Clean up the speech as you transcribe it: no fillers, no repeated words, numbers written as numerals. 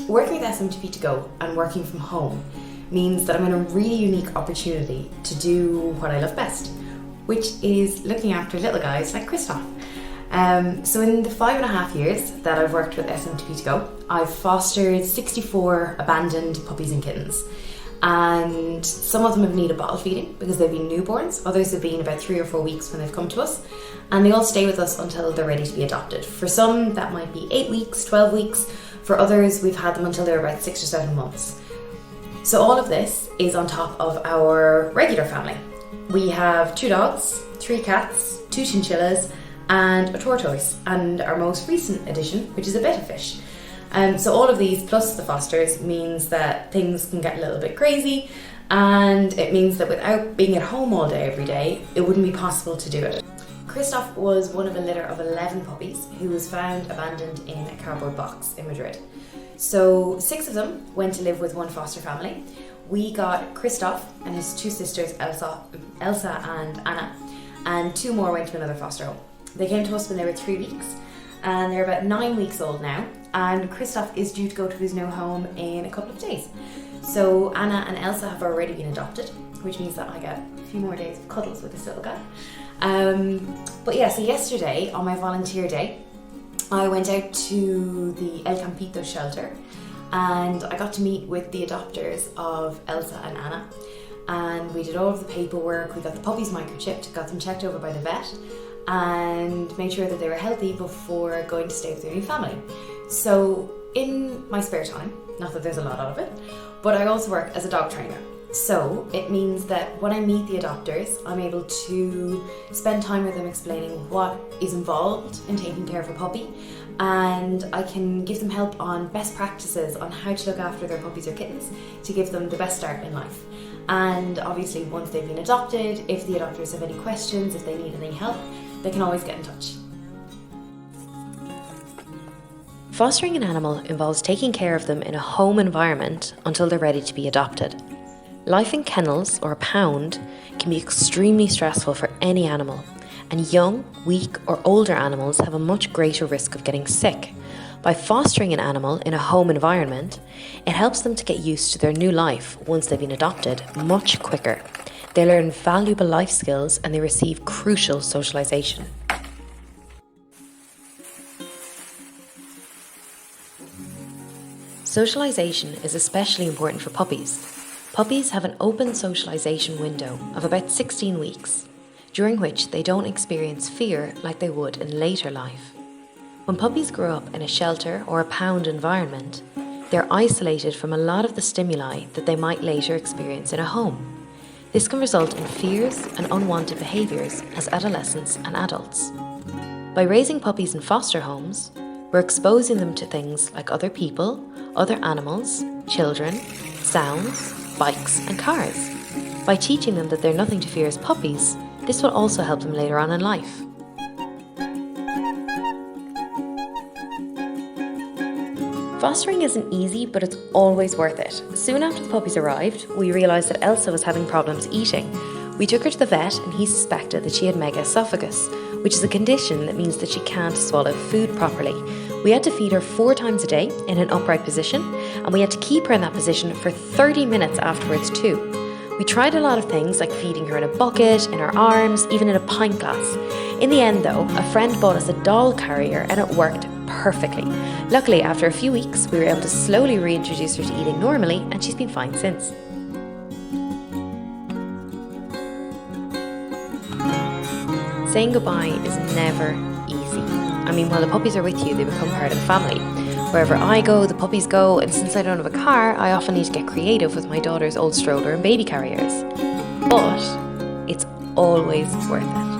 Working with SMTP to go and working from home means that I'm in a really unique opportunity to do what I love best, which is looking after little guys like Christoph. So in the 5.5 years that I've worked with SMTP to go, I've fostered 64 abandoned puppies and kittens. And some of them have needed bottle feeding because they've been newborns, others have been about 3 or 4 weeks when they've come to us, and they all stay with us until they're ready to be adopted. For some that might be 8 weeks, 12 weeks, for others we've had them until they're about 6 or 7 months. So all of this is on top of our regular family. We have 2 dogs, 3 cats, 2 chinchillas and a tortoise, and our most recent addition, which is a betta fish. So all of these plus the fosters means that things can get a little bit crazy, and it means that without being at home all day every day, it wouldn't be possible to do it. Christoph was one of a litter of 11 puppies who was found abandoned in a cardboard box in Madrid. So 6 of them went to live with one foster family. We got Christoph and his 2 sisters, Elsa and Anna, and 2 more went to another foster home. They came to us when they were 3 weeks, and they're about 9 weeks old now, and Christoph is due to go to his new home in a couple of days. So Anna and Elsa have already been adopted, which means that I get a few more days of cuddles with this little guy. But yeah, so yesterday on my volunteer day, I went out to the El Campito shelter and I got to meet with the adopters of Elsa and Anna, and we did all of the paperwork. We got the puppies microchipped, got them checked over by the vet, and made sure that they were healthy before going to stay with their new family. So in my spare time, not that there's a lot of it, but I also work as a dog trainer. So it means that when I meet the adopters, I'm able to spend time with them explaining what is involved in taking care of a puppy, and I can give them help on best practices on how to look after their puppies or kittens to give them the best start in life. And obviously once they've been adopted, if the adopters have any questions, if they need any help, they can always get in touch. Fostering an animal involves taking care of them in a home environment until they're ready to be adopted. Life in kennels or a pound can be extremely stressful for any animal, and young, weak or older animals have a much greater risk of getting sick. By fostering an animal in a home environment, it helps them to get used to their new life once they've been adopted much quicker. They learn valuable life skills and they receive crucial socialization. Socialization is especially important for puppies. Puppies have an open socialization window of about 16 weeks, during which they don't experience fear like they would in later life. When puppies grow up in a shelter or a pound environment, they're isolated from a lot of the stimuli that they might later experience in a home. This can result in fears and unwanted behaviours as adolescents and adults. By raising puppies in foster homes, we're exposing them to things like other people, other animals, children, sounds, bikes and cars. By teaching them that they're nothing to fear as puppies, this will also help them later on in life. Fostering isn't easy, but it's always worth it. Soon after the puppies arrived, we realised that Elsa was having problems eating. We took her to the vet and he suspected that she had megaesophagus, which is a condition that means that she can't swallow food properly. We had to feed her 4 times a day in an upright position, and we had to keep her in that position for 30 minutes afterwards too. We tried a lot of things like feeding her in a bucket, in her arms, even in a pint glass. In the end though, a friend bought us a doll carrier and it worked perfectly. Luckily, after a few weeks, we were able to slowly reintroduce her to eating normally, and she's been fine since. Saying goodbye is never easy. I mean, while the puppies are with you, they become part of the family. Wherever I go, the puppies go, and since I don't have a car, I often need to get creative with my daughter's old stroller and baby carriers. But it's always worth it.